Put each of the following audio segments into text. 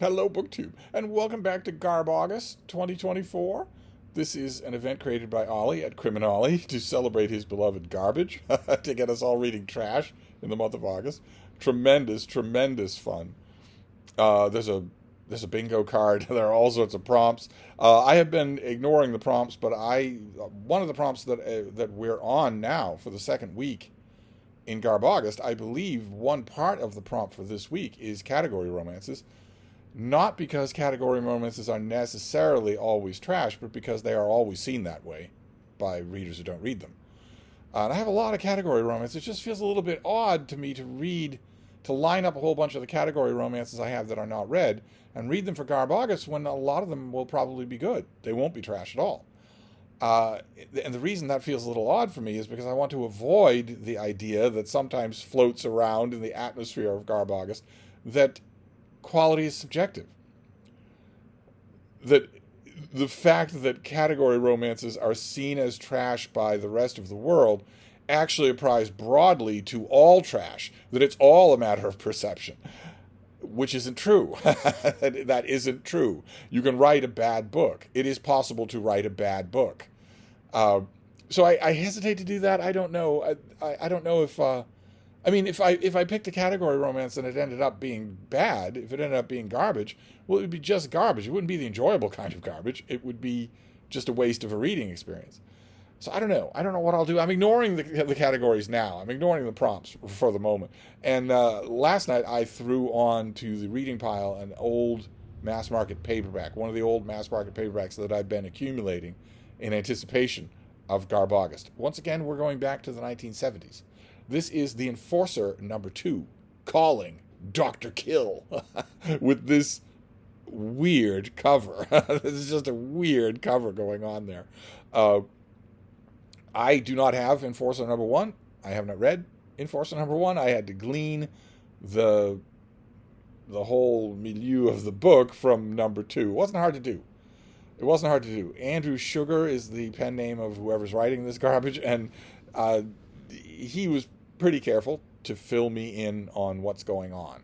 Hello, BookTube, and welcome back to Garb August 2024. This is an event created by Ollie at Criminali to celebrate his beloved garbage, to get us all reading trash in the month of August. Tremendous, tremendous fun. There's a bingo card. There are all sorts of prompts. I have been ignoring the prompts, but one of the prompts that we're on now for the second week in Garb August, I believe one part of the prompt for this week is category romances. Not because category romances are necessarily always trash, but because they are always seen that way by readers who don't read them. And I have a lot of category romances. It just feels a little bit odd to me to line up a whole bunch of the category romances I have that are not read and read them for Garb August when a lot of them will probably be good. They won't be trash at all. And the reason that feels a little odd for me is because I want to avoid the idea that sometimes floats around in the atmosphere of Garb August that quality is subjective. That the fact that category romances are seen as trash by the rest of the world actually applies broadly to all trash, that it's all a matter of perception, which isn't true. That isn't true. You can write a bad book. It is possible to write a bad book. So I hesitate to do that. I don't know. I don't know if... if I picked a category romance and it ended up being bad, if it ended up being garbage, well, it would be just garbage. It wouldn't be the enjoyable kind of garbage. It would be just a waste of a reading experience. So I don't know. I don't know what I'll do. I'm ignoring the categories now. I'm ignoring the prompts for the moment. And last night I threw on to the reading pile an old mass market paperback, one of the old mass market paperbacks that I've been accumulating in anticipation of Garb August. Once again, we're going back to the 1970s. This is The Enforcer #2, Calling Dr. Kill, with this weird cover. This is just a weird cover going on there. I do not have Enforcer #1. I have not read Enforcer #1. I had to glean the whole milieu of the book from #2. It wasn't hard to do. It wasn't hard to do. Andrew Sugar is the pen name of whoever's writing this garbage, and he was pretty careful to fill me in on what's going on.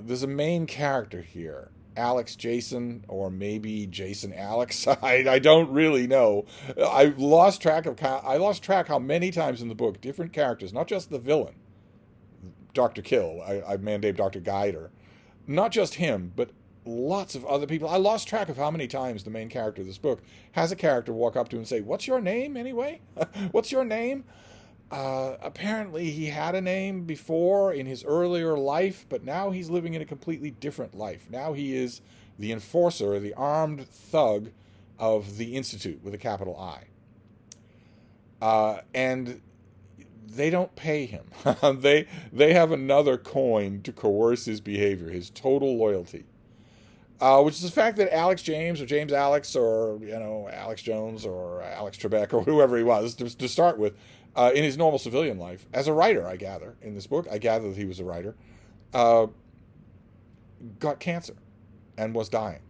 There's a main character here, Alex Jason, or maybe Jason Alex. I don't really know. I lost track how many times in the book different characters, not just the villain, Dr. Kill, I mannamed Dr. Guider, not just him, but lots of other people. I lost track of how many times the main character of this book has a character walk up to him and say, "What's your name anyway? What's your name?" Apparently he had a name before in his earlier life, but now he's living in a completely different life. Now he is the enforcer, the armed thug of the Institute with a capital I. And they don't pay him. They have another coin to coerce his behavior, his total loyalty. Which is the fact that Alex James, or James Alex, or Alex Jones, or Alex Trebek, or whoever he was to start with, in his normal civilian life, as a writer, I gather, in this book, I gather that he was a writer, got cancer and was dying.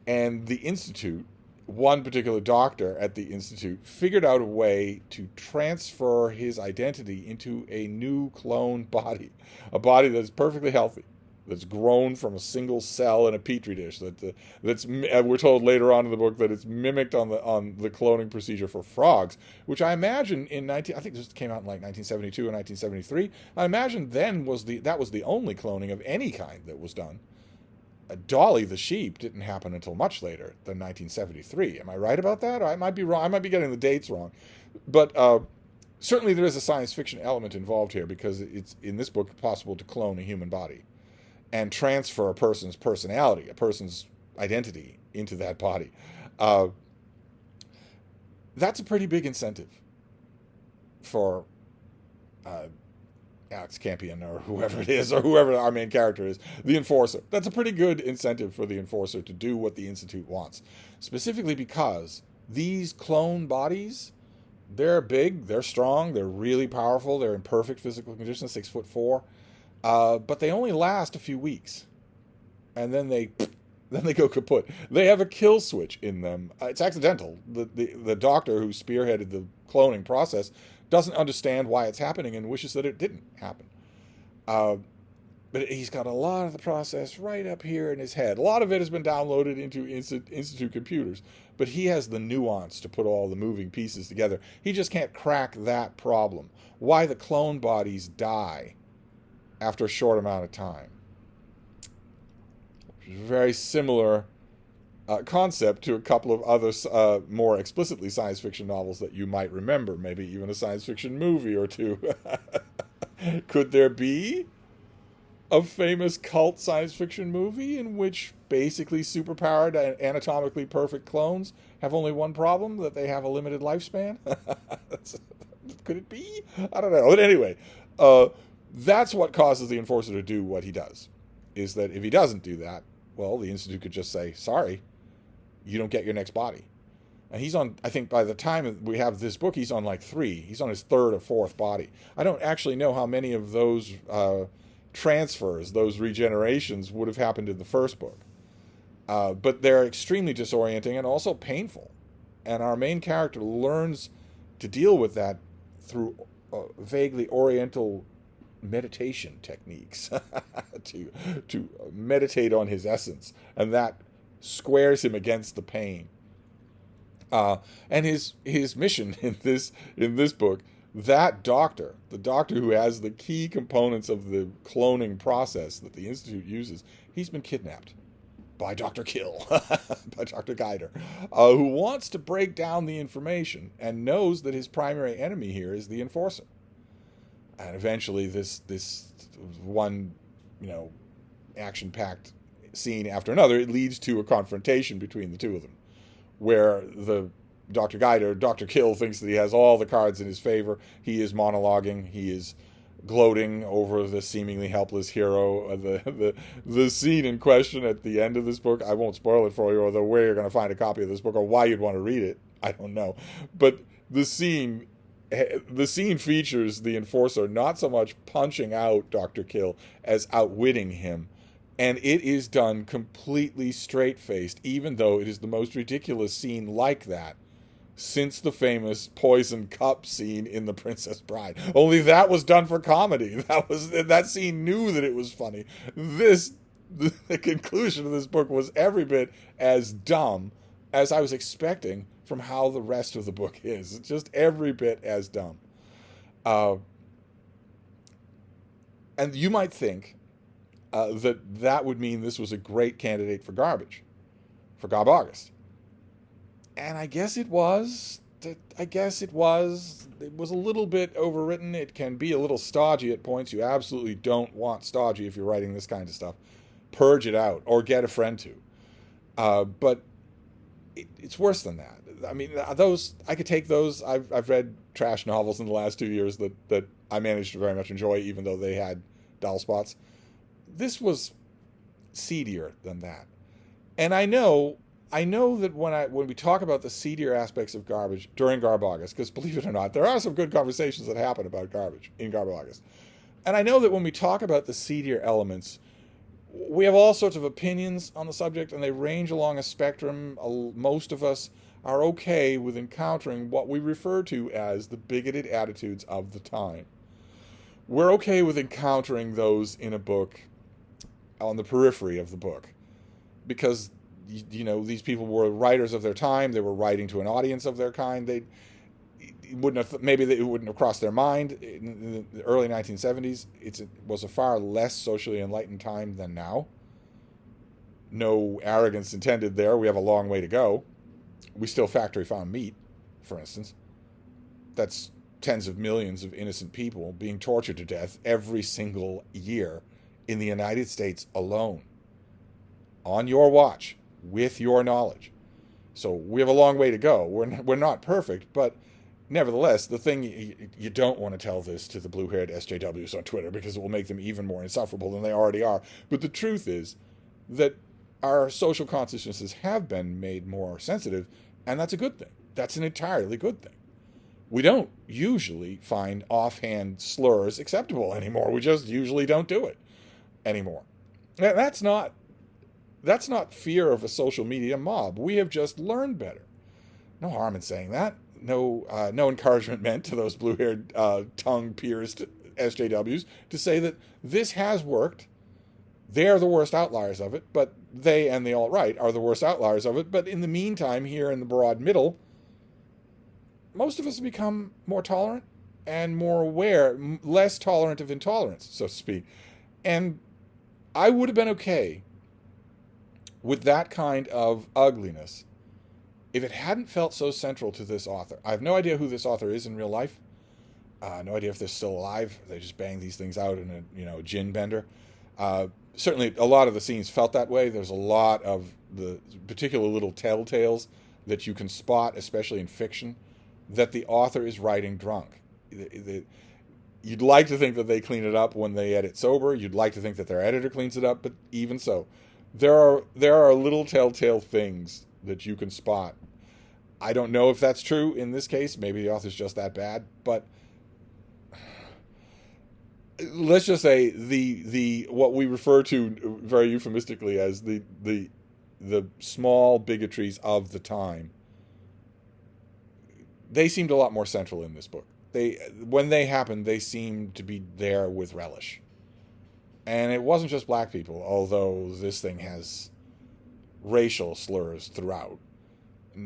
And the Institute, one particular doctor at the Institute, figured out a way to transfer his identity into a new clone body, a body that's perfectly healthy, that's grown from a single cell in a petri dish. That's we're told later on in the book that it's mimicked on the cloning procedure for frogs, which I imagine I think this came out in like 1972 or 1973. I imagine then that was the only cloning of any kind that was done. Dolly the sheep didn't happen until much later than 1973. Am I right about that? Or I might be wrong. I might be getting the dates wrong, but certainly there is a science fiction element involved here, because it's in this book possible to clone a human body and transfer a person's personality, a person's identity into that body. That's a pretty big incentive for Alex Campion, or whoever it is, or whoever our main character is, the Enforcer. That's a pretty good incentive for the Enforcer to do what the Institute wants. Specifically because these clone bodies, they're big, they're strong, they're really powerful, they're in perfect physical condition, 6'4". But they only last a few weeks, and then they go kaput. They have a kill switch in them. It's accidental. The doctor who spearheaded the cloning process doesn't understand why it's happening and wishes that it didn't happen. But he's got a lot of the process right up here in his head. A lot of it has been downloaded into Institute computers, but he has the nuance to put all the moving pieces together. He just can't crack that problem. Why the clone bodies die after a short amount of time. Very similar concept to a couple of other more explicitly science fiction novels that you might remember, maybe even a science fiction movie or two. Could there be a famous cult science fiction movie in which basically superpowered and anatomically perfect clones have only one problem, that they have a limited lifespan? Could it be? I don't know. But anyway, that's what causes the Enforcer to do what he does, is that if he doesn't do that, well, the Institute could just say, sorry, you don't get your next body. And he's on, I think by the time we have this book, he's on like 3. He's on his 3rd or 4th body. I don't actually know how many of those transfers, those regenerations, would have happened in the first book. But they're extremely disorienting and also painful. And our main character learns to deal with that through vaguely oriental meditation techniques to meditate on his essence. And that squares him against the pain. And his mission in this book, that doctor, the doctor who has the key components of the cloning process that the Institute uses, he's been kidnapped by Dr. Kill, by Dr. Guider, who wants to break down the information and knows that his primary enemy here is the Enforcer. And eventually this one, action-packed scene after another, it leads to a confrontation between the two of them, where the Dr. Guider, Dr. Kill, thinks that he has all the cards in his favor. He is monologuing. He is gloating over the seemingly helpless hero. The scene in question at the end of this book, I won't spoil it for you, or where you're going to find a copy of this book, or why you'd want to read it, I don't know. But the scene features the Enforcer not so much punching out Dr. Kill as outwitting him. And it is done completely straight-faced, even though it is the most ridiculous scene like that since the famous poison cup scene in The Princess Bride. Only that was done for comedy. That scene knew that it was funny. The conclusion of this book was every bit as dumb as I was expecting from how the rest of the book is. It's just every bit as dumb. And you might think that would mean this was a great candidate for Garb August. And I guess it was. It was a little bit overwritten. It can be a little stodgy at points. You absolutely don't want stodgy if you're writing this kind of stuff. Purge it out, or get a friend to. But it's worse than that. I mean, those, I could take those. I've read trash novels in the last 2 years that I managed to very much enjoy, even though they had dull spots. This was seedier than that. And I know that when we talk about the seedier aspects of garbage during Garb August, because believe it or not, there are some good conversations that happen about garbage in Garb August. And I know that when we talk about the seedier elements, we have all sorts of opinions on the subject, and they range along a spectrum. Most of us are okay with encountering what we refer to as the bigoted attitudes of the time. We're okay with encountering those in a book on the periphery of the book, because these people were writers of their time. They were writing to an audience of their kind. It wouldn't have crossed their mind in the early 1970s. It was a far less socially enlightened time than now. No arrogance intended there. We have a long way to go. We still factory farm meat, for instance. That's tens of millions of innocent people being tortured to death every single year in the United States alone. On your watch, with your knowledge. So we have a long way to go. We're not perfect, but nevertheless, the thing, you don't want to tell this to the blue-haired SJWs on Twitter, because it will make them even more insufferable than they already are. But the truth is that our social consciousnesses have been made more sensitive, and that's a good thing. That's an entirely good thing. We don't usually find offhand slurs acceptable anymore. We just usually don't do it anymore. That's not fear of a social media mob. We have just learned better. No harm in saying that. No encouragement meant to those blue-haired, tongue-pierced SJWs to say that this has worked, They're the worst outliers of it, but they and the alt-right are the worst outliers of it. But in the meantime, here in the broad middle, most of us have become more tolerant and more aware, less tolerant of intolerance, so to speak. And I would have been okay with that kind of ugliness if it hadn't felt so central to this author. I have no idea who this author is in real life. No idea if they're still alive. They just bang these things out in a gin bender. Certainly, a lot of the scenes felt that way. There's a lot of the particular little telltales that you can spot, especially in fiction, that the author is writing drunk. You'd like to think that they clean it up when they edit sober. You'd like to think that their editor cleans it up, but even so, there are little telltale things that you can spot. I don't know if that's true in this case. Maybe the author's just that bad, but let's just say the what we refer to very euphemistically as the small bigotries of the time, they seemed a lot more central in this book. When they happened, they seemed to be there with relish. And it wasn't just black people, although this thing has racial slurs throughout,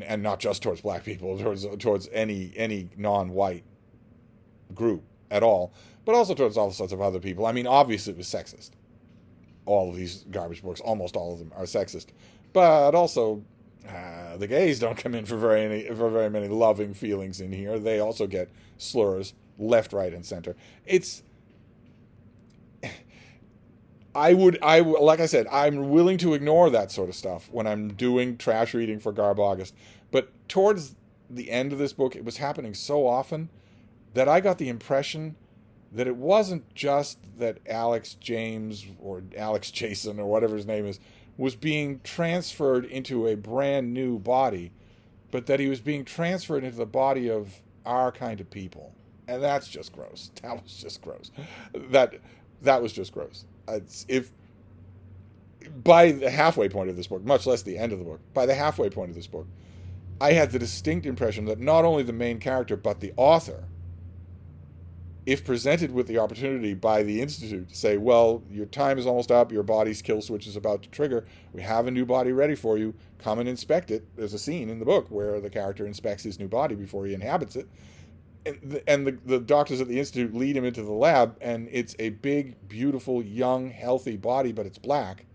and not just towards black people, towards any non-white group at all, but also towards all sorts of other people. I mean, obviously it was sexist. All of these garbage books, almost all of them, are sexist. But also, the gays don't come in for very many loving feelings in here. They also get slurs left, right, and center. Like I said, I'm willing to ignore that sort of stuff when I'm doing trash reading for Garb August. But towards the end of this book, it was happening so often that I got the impression that it wasn't just that Alex James or Alex Jason or whatever his name is was being transferred into a brand new body, but that he was being transferred into the body of our kind of people. And that's just gross. That was just gross. That was just gross. If by the halfway point of this book, much less the end of the book, by the halfway point of this book, I had the distinct impression that not only the main character, but the author, if presented with the opportunity by the Institute to say, well, your time is almost up, your body's kill switch is about to trigger, we have a new body ready for you, come and inspect it. There's a scene in the book where the character inspects his new body before he inhabits it. And the doctors at the Institute lead him into the lab, and it's a big, beautiful, young, healthy body, but it's black.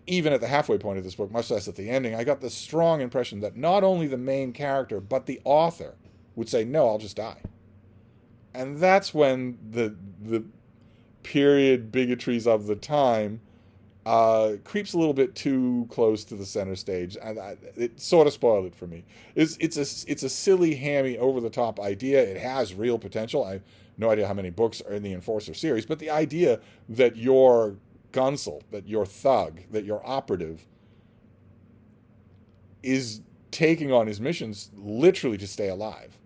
Even at the halfway point of this book, much less at the ending, I got the strong impression that not only the main character, but the author would say, no, I'll just die. And that's when the period bigotries of the time creeps a little bit too close to the center stage, and it sort of spoiled it for me. It's a silly, hammy, over-the-top idea. It has real potential. I have no idea how many books are in the Enforcer series, but the idea that your gunsel, that your thug, that your operative is taking on his missions literally to stay alive,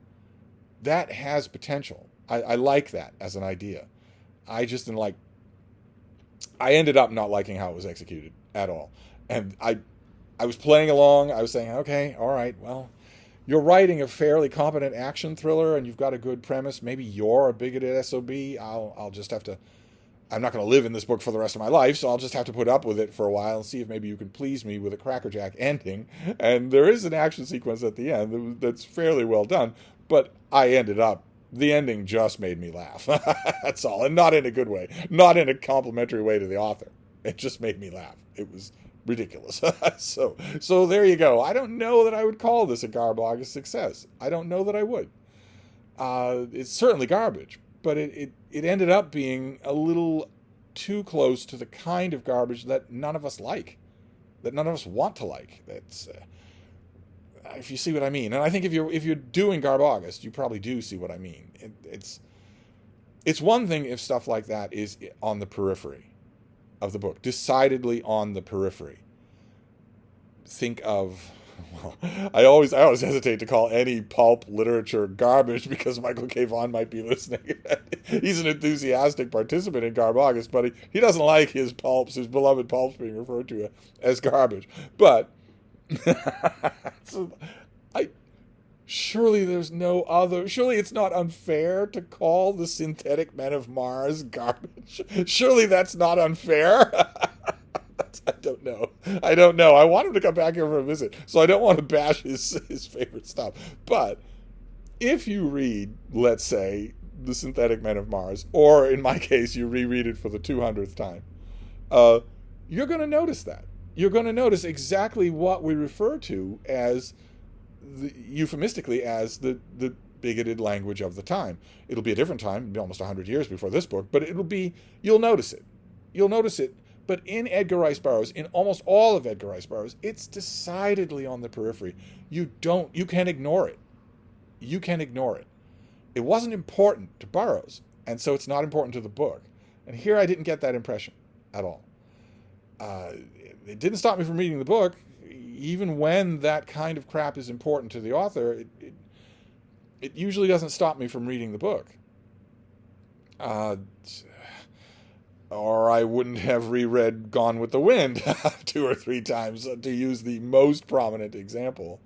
that has potential. I like that as an idea. I just didn't like... I ended up not liking how it was executed at all. And I was playing along. I was saying, okay, all right, well, you're writing a fairly competent action thriller and you've got a good premise. Maybe you're a bigoted SOB. I'll just have to... I'm not going to live in this book for the rest of my life, so I'll just have to put up with it for a while and see if maybe you can please me with a crackerjack ending. And there is an action sequence at the end that's fairly well done, but the ending just made me laugh. That's all. And not in a good way. Not in a complimentary way to the author. It just made me laugh. It was ridiculous. So there you go. I don't know that I would call this a Garb August success. I don't know that I would. It's certainly garbage, but it ended up being a little too close to the kind of garbage that none of us like, that none of us want to like. That's... if you see what I mean. And I think if you're doing Garb August, you probably do see what I mean. It's one thing if stuff like that is on the periphery of the book, decidedly on the periphery. Think of, well, I always hesitate to call any pulp literature garbage because Michael K. Vaughan might be listening. He's an enthusiastic participant in Garb August, but he doesn't like his beloved pulps being referred to as garbage. But Surely there's no other. Surely it's not unfair to call the synthetic men of Mars garbage. Surely that's not unfair. I don't know. I don't know. I want him to come back here for a visit, so I don't want to bash his favorite stuff. But if you read, let's say, The Synthetic Men of Mars, or in my case, you reread it for the 200th time, you're going to notice that. You're going to notice exactly what we refer to as, euphemistically, as the bigoted language of the time. It'll be a different time, it'll be almost 100 years before this book, but you'll notice it. You'll notice it. But in Edgar Rice Burroughs, in almost all of Edgar Rice Burroughs, it's decidedly on the periphery. You can ignore it. You can ignore it. It wasn't important to Burroughs, and so it's not important to the book. And here I didn't get that impression at all. It didn't stop me from reading the book. Even when that kind of crap is important to the author, it usually doesn't stop me from reading the book. Or I wouldn't have reread Gone with the Wind 2 or 3 times, to use the most prominent example.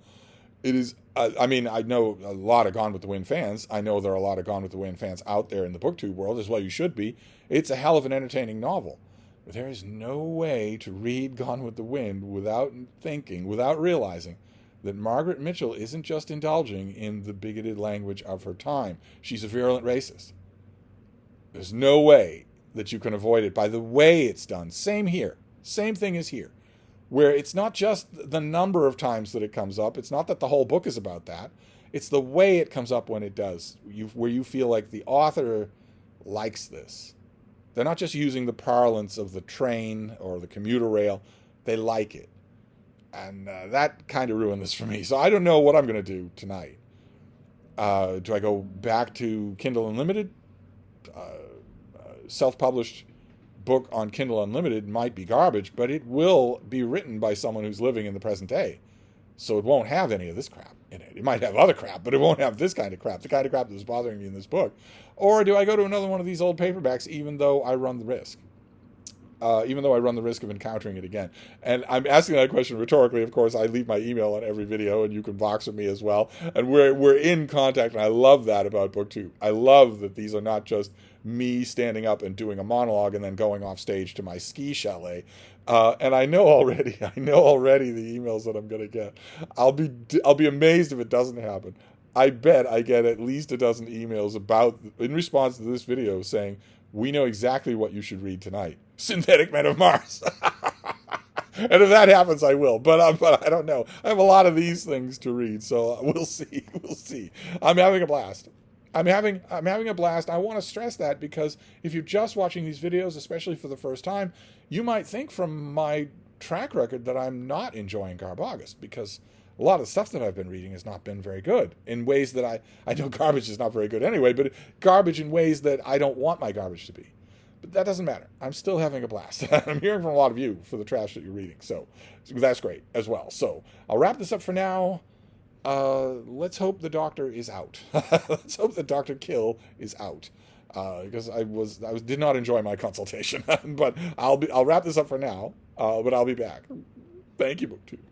It is, I know a lot of Gone with the Wind fans. I know there are a lot of Gone with the Wind fans out there in the booktube world, as well you should be. It's a hell of an entertaining novel. But there is no way to read Gone with the Wind without thinking, without realizing that Margaret Mitchell isn't just indulging in the bigoted language of her time. She's a virulent racist. There's no way that you can avoid it by the way it's done. Same here. Same thing as here. Where it's not just the number of times that it comes up. It's not that the whole book is about that. It's the way it comes up when it does. Where you feel like the author likes this. They're not just using the parlance of the train or the commuter rail. They like it. And that kind of ruined this for me. So I don't know what I'm going to do tonight. Do I go back to Kindle Unlimited? Self-published book on Kindle Unlimited might be garbage, but it will be written by someone who's living in the present day. So it won't have any of this crap in it. It might have other crap, but it won't have this kind of crap, the kind of crap that was bothering me in this book. Or do I go to another one of these old paperbacks, even though I run the risk? Even though I run the risk of encountering it again. And I'm asking that question rhetorically. Of course, I leave my email on every video, and you can box with me as well. And we're in contact, and I love that about BookTube. I love that these are not just me standing up and doing a monologue and then going off stage to my ski chalet. And I know already the emails that I'm going to get. I'll be amazed if it doesn't happen. I bet I get at least a dozen emails in response to this video saying, we know exactly what you should read tonight. Synthetic Men of Mars. And if that happens, I will. But I don't know. I have a lot of these things to read, so we'll see. We'll see. I'm having a blast. I'm having a blast. I want to stress that because if you're just watching these videos, especially for the first time, you might think from my track record that I'm not enjoying Garb August, because a lot of the stuff that I've been reading has not been very good in ways that I know garbage is not very good anyway, but garbage in ways that I don't want my garbage to be. But that doesn't matter. I'm still having a blast. I'm hearing from a lot of you for the trash that you're reading, so that's great as well. So I'll wrap this up for now. Let's hope the doctor is out. Let's hope that Dr. Kill is out. Because I did not enjoy my consultation. But I'll wrap this up for now. But I'll be back. Thank you, BookTube.